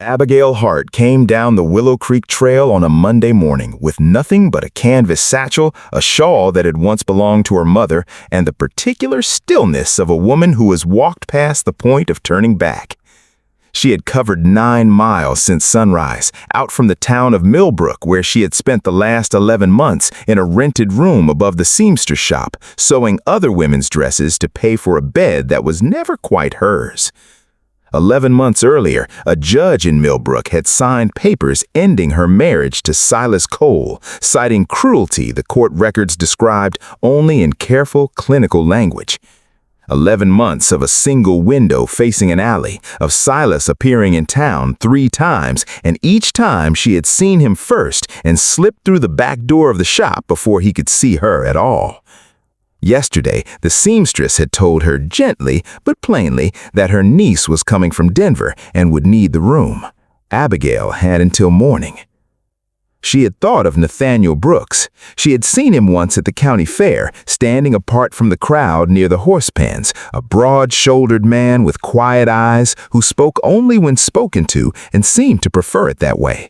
Abigail Hart came down the Willow Creek Trail on a Monday morning with nothing but a canvas satchel, a shawl that had once belonged to her mother, and the particular stillness of a woman who has walked past the point of turning back. She had covered 9 miles since sunrise, out from the town of Millbrook, where she had spent the last 11 months in a rented room above the seamstress shop, sewing other women's dresses to pay for a bed that was never quite hers. 11 months earlier, a judge in Millbrook had signed papers ending her marriage to Silas Cole, citing cruelty the court records described only in careful clinical language. 11 months of a single window facing an alley, of Silas appearing in town 3 times, and each time she had seen him first and slipped through the back door of the shop before he could see her at all. Yesterday, the seamstress had told her gently but plainly that her niece was coming from Denver and would need the room. Abigail had until morning. She had thought of Nathaniel Brooks. She had seen him once at the county fair, standing apart from the crowd near the horse pens, a broad-shouldered man with quiet eyes who spoke only when spoken to and seemed to prefer it that way.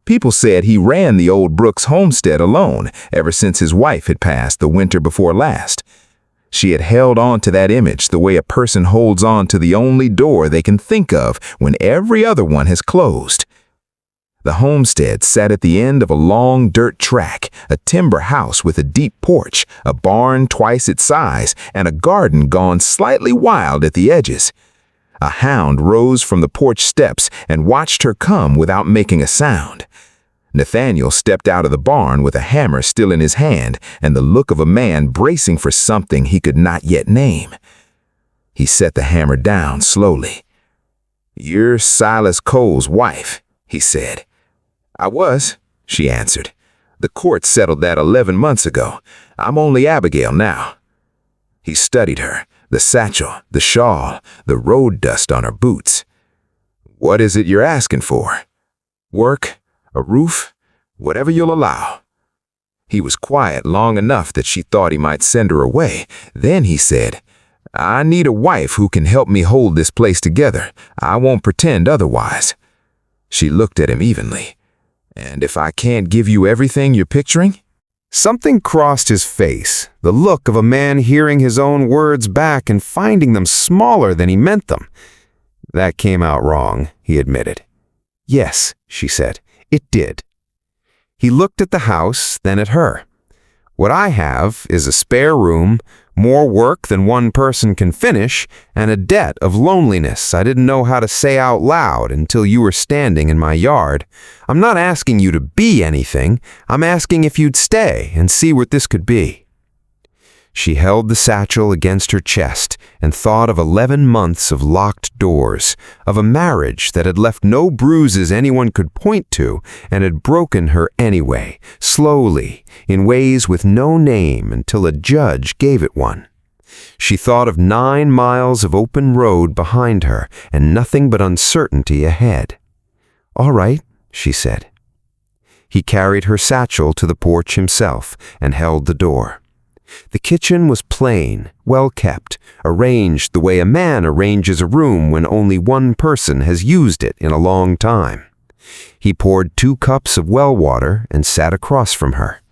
People said he ran the old Brooks homestead alone ever since his wife had passed the winter before last. She had held on to that image the way a person holds on to the only door they can think of when every other one has closed. The homestead sat at the end of a long dirt track, a timber house with a deep porch, a barn twice its size, and a garden gone slightly wild at the edges. A hound rose from the porch steps and watched her come without making a sound. Nathaniel stepped out of the barn with a hammer still in his hand and the look of a man bracing for something he could not yet name. He set the hammer down slowly. "You're Silas Cole's wife," he said. "I was," she answered. "The court settled that 11 months ago. I'm only Abigail now." He studied her, the satchel, the shawl, the road dust on her boots. "What is it you're asking for? Work? A roof? Whatever you'll allow." He was quiet long enough that she thought he might send her away. Then he said, "I need a wife who can help me hold this place together. I won't pretend otherwise." She looked at him evenly. "And if I can't give you everything you're picturing?" Something crossed his face, the look of a man hearing his own words back and finding them smaller than he meant them. "That came out wrong," he admitted. "Yes," she said, "it did." He looked at the house, then at her. "What I have is a spare room, more work than one person can finish, and a debt of loneliness I didn't know how to say out loud until you were standing in my yard. I'm not asking you to be anything. I'm asking if you'd stay and see what this could be." She held the satchel against her chest and thought of 11 months of locked doors, of a marriage that had left no bruises anyone could point to and had broken her anyway, slowly, in ways with no name until a judge gave it one. She thought of 9 miles of open road behind her and nothing but uncertainty ahead. "All right," she said. He carried her satchel to the porch himself and held the door. The kitchen was plain, well kept, arranged the way a man arranges a room when only one person has used it in a long time. He poured 2 cups of well water and sat across from her.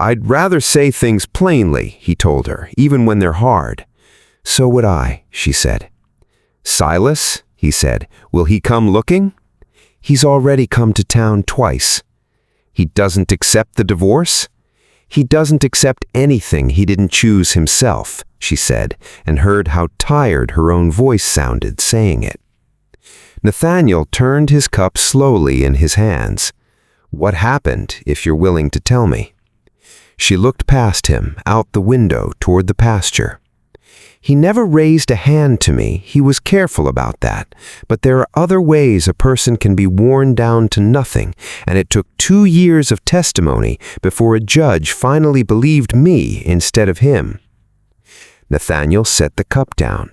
"I'd rather say things plainly," he told her, "even when they're hard." "So would I," she said. "Silas," he said, "will he come looking?" "He's already come to town twice." "He doesn't accept the divorce?" "He doesn't accept anything he didn't choose himself," she said, and heard how tired her own voice sounded saying it. Nathaniel turned his cup slowly in his hands. "What happened, if you're willing to tell me?" She looked past him, out the window toward the pasture. "He never raised a hand to me. He was careful about that. But there are other ways a person can be worn down to nothing, and it took 2 years of testimony before a judge finally believed me instead of him." Nathaniel set the cup down.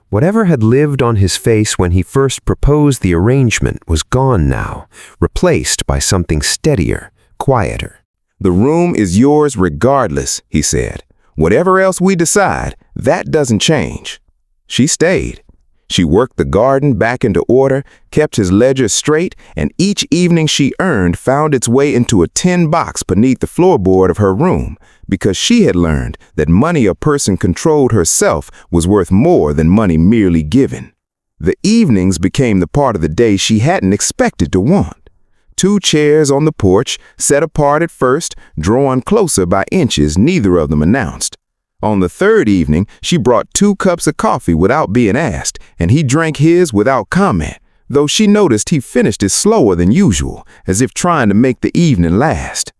Whatever had lived on his face when he first proposed the arrangement was gone now, replaced by something steadier, quieter. "The room is yours regardless," he said. "Whatever else we decide, that doesn't change." She stayed. She worked the garden back into order, kept his ledger straight, and each evening she earned found its way into a tin box beneath the floorboard of her room, because she had learned that money a person controlled herself was worth more than money merely given. The evenings became the part of the day she hadn't expected to want. 2 chairs on the porch, set apart at first, drawn closer by inches neither of them announced. On the 3rd evening, she brought 2 cups of coffee without being asked, and he drank his without comment, though she noticed he finished it slower than usual, as if trying to make the evening last.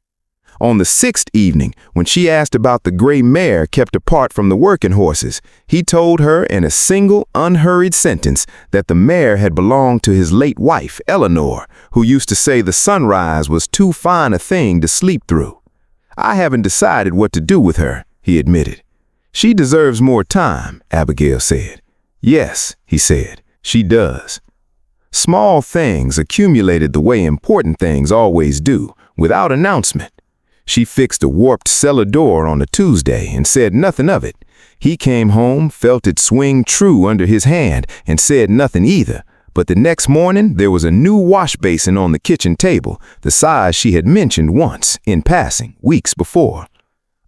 On the 6th evening, when she asked about the gray mare kept apart from the working horses, he told her in a single, unhurried sentence that the mare had belonged to his late wife, Eleanor, who used to say the sunrise was too fine a thing to sleep through. "I haven't decided what to do with her," he admitted. "She deserves more time," Abigail said. "Yes," he said, "she does." Small things accumulated the way important things always do, without announcement. She fixed a warped cellar door on a Tuesday and said nothing of it. He came home, felt it swing true under his hand, and said nothing either. But the next morning, there was a new wash basin on the kitchen table, the size she had mentioned once, in passing, weeks before.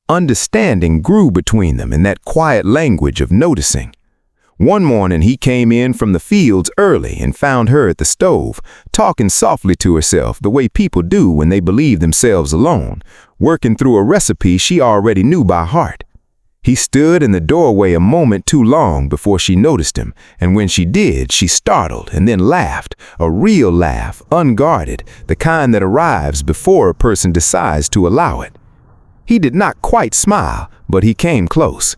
Understanding grew between them in that quiet language of noticing. One morning he came in from the fields early and found her at the stove, talking softly to herself the way people do when they believe themselves alone, working through a recipe she already knew by heart. He stood in the doorway a moment too long before she noticed him, and when she did, she startled and then laughed, a real laugh, unguarded, the kind that arrives before a person decides to allow it. He did not quite smile, but he came close.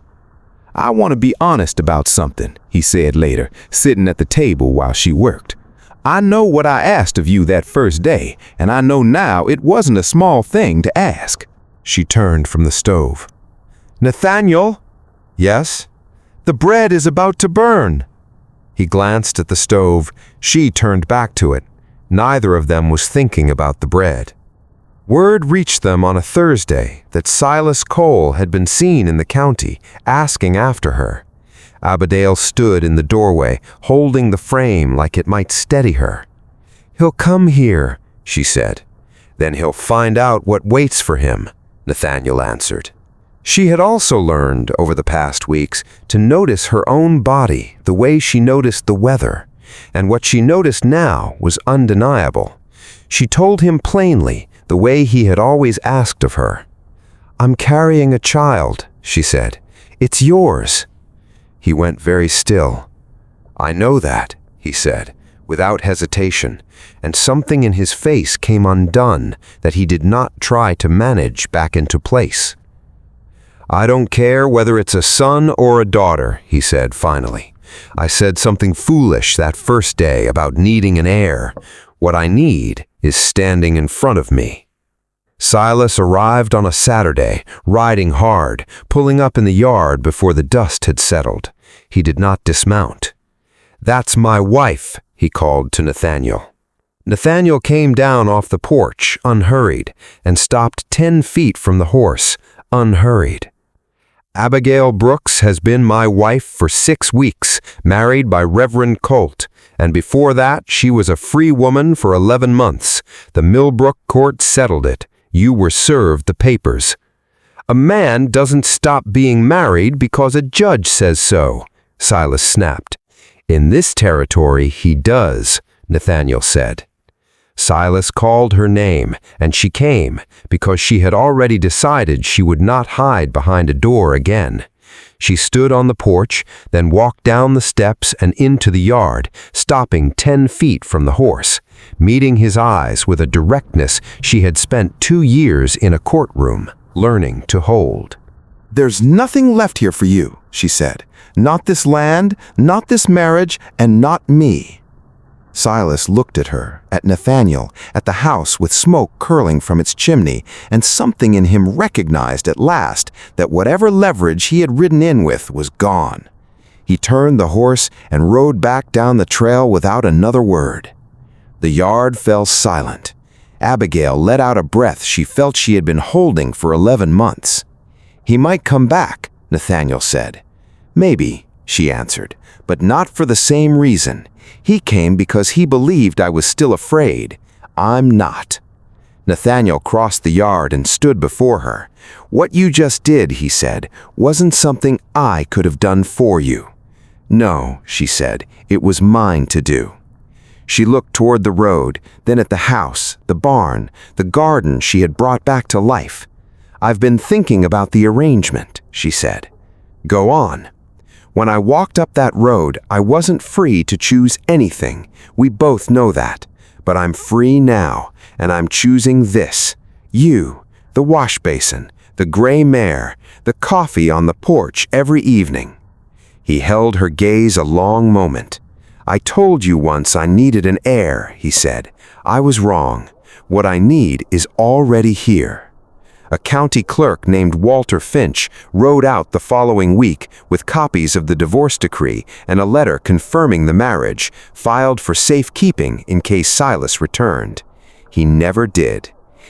"I want to be honest about something," he said later, sitting at the table while she worked. "I know what I asked of you that first day, and I know now it wasn't a small thing to ask." She turned from the stove. "Nathaniel?" "Yes?" "The bread is about to burn." He glanced at the stove. She turned back to it. Neither of them was thinking about the bread. Word reached them on a Thursday that Silas Cole had been seen in the county, asking after her. Abigail stood in the doorway, holding the frame like it might steady her. "He'll come here," she said. "Then he'll find out what waits for him," Nathaniel answered. She had also learned over the past weeks to notice her own body the way she noticed the weather, and what she noticed now was undeniable. She told him plainly, the way he had always asked of her. "I'm carrying a child," she said. "It's yours." He went very still. "I know that," he said, without hesitation, and something in his face came undone that he did not try to manage back into place. "I don't care whether it's a son or a daughter," he said finally. "I said something foolish that first day about needing an heir. What I need is standing in front of me." Silas arrived on a Saturday, riding hard, pulling up in the yard before the dust had settled. He did not dismount. "That's my wife," he called to Nathaniel. Nathaniel came down off the porch, unhurried, and stopped 10 feet from the horse, unhurried. "Abigail Brooks has been my wife for 6 weeks, married by Reverend Colt, and before that she was a free woman for 11 months. The Millbrook court settled it. You were served the papers." "A man doesn't stop being married because a judge says so," Silas snapped. "In this territory he does," Nathaniel said. Silas called her name, and she came, because she had already decided she would not hide behind a door again. She stood on the porch, then walked down the steps and into the yard, stopping 10 feet from the horse, meeting his eyes with a directness she had spent 2 years in a courtroom, learning to hold. "There's nothing left here for you," she said. "Not this land, not this marriage, and not me." Silas looked at her, at Nathaniel, at the house with smoke curling from its chimney, and something in him recognized at last that whatever leverage he had ridden in with was gone. He turned the horse and rode back down the trail without another word. The yard fell silent. Abigail let out a breath she felt she had been holding for 11 months. "He might come back," Nathaniel said. "Maybe," she answered, "but not for the same reason. He came because he believed I was still afraid. I'm not." Nathaniel crossed the yard and stood before her. "What you just did," he said, "wasn't something I could have done for you." "No," she said, "it was mine to do." She looked toward the road, then at the house, the barn, the garden she had brought back to life. "I've been thinking about the arrangement," she said. "Go on." "When I walked up that road, I wasn't free to choose anything. We both know that. But I'm free now, and I'm choosing this. You, the wash basin, the gray mare, the coffee on the porch every evening." He held her gaze a long moment. "I told you once I needed an heir," he said. "I was wrong. What I need is already here." A county clerk named Walter Finch rode out the following week with copies of the divorce decree and a letter confirming the marriage, filed for safekeeping in case Silas returned. He never did.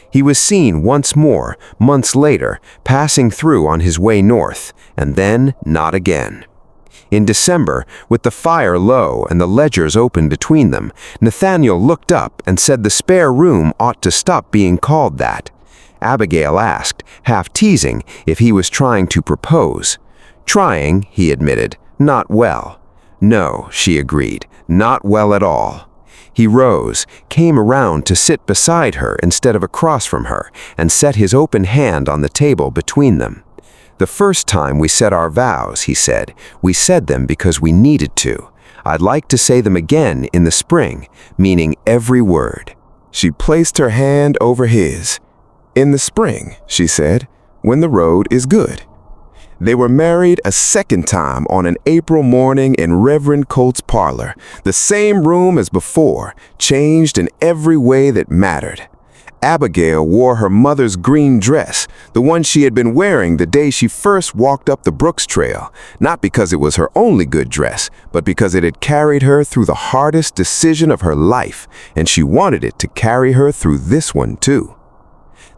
He was seen once more, months later, passing through on his way north, and then not again. In December, with the fire low and the ledgers open between them, Nathaniel looked up and said the spare room ought to stop being called that. Abigail asked, half teasing, if he was trying to propose. "Trying," he admitted, "not well." "No," she agreed, "not well at all." He rose, came around to sit beside her instead of across from her, and set his open hand on the table between them. "The first time we said our vows," he said, "we said them because we needed to. I'd like to say them again in the spring, meaning every word." She placed her hand over his. "In the spring," she said, "when the road is good." They were married a second time on an April morning in Reverend Colt's parlor, the same room as before, changed in every way that mattered. Abigail wore her mother's green dress, the one she had been wearing the day she first walked up the Brooks Trail, not because it was her only good dress, but because it had carried her through the hardest decision of her life, and she wanted it to carry her through this one too.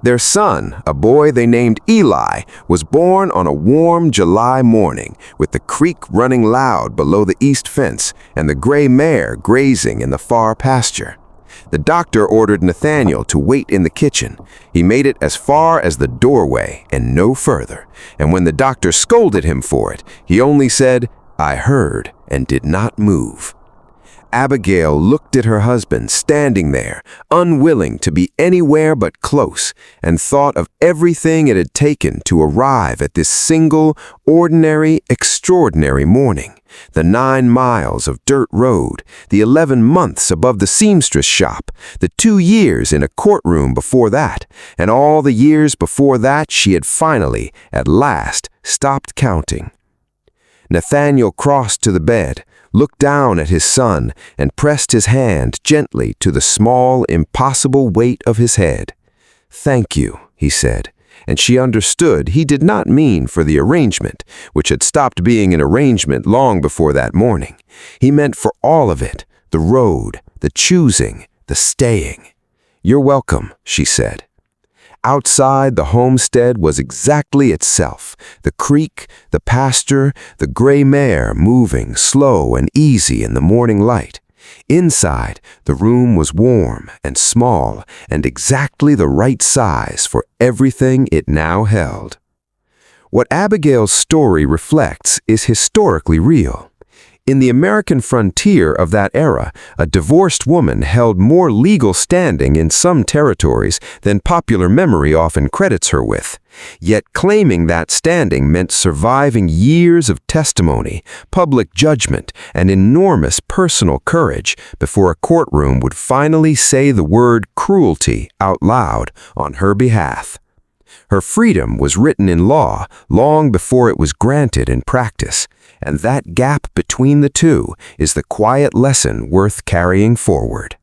Their son, a boy they named Eli, was born on a warm July morning, with the creek running loud below the east fence and the gray mare grazing in the far pasture. The doctor ordered Nathaniel to wait in the kitchen. He made it as far as the doorway and no further, and when the doctor scolded him for it, he only said, "I heard," and did not move. Abigail looked at her husband standing there, unwilling to be anywhere but close, and thought of everything it had taken to arrive at this single, ordinary, extraordinary morning. The 9 miles of dirt road, the 11 months above the seamstress shop, the 2 years in a courtroom before that, and all the years before that she had finally, at last, stopped counting. Nathaniel crossed to the bed, looked down at his son, and pressed his hand gently to the small, impossible weight of his head. "Thank you," he said, and she understood he did not mean for the arrangement, which had stopped being an arrangement long before that morning. He meant for all of it, the road, the choosing, the staying. "You're welcome," she said. Outside, the homestead was exactly itself, the creek, the pasture, the gray mare moving slow and easy in the morning light. Inside, the room was warm and small and exactly the right size for everything it now held. What Abigail's story reflects is historically real. In the American frontier of that era, a divorced woman held more legal standing in some territories than popular memory often credits her with. Yet claiming that standing meant surviving years of testimony, public judgment, and enormous personal courage before a courtroom would finally say the word cruelty out loud on her behalf. Her freedom was written in law long before it was granted in practice, and that gap between the two is the quiet lesson worth carrying forward.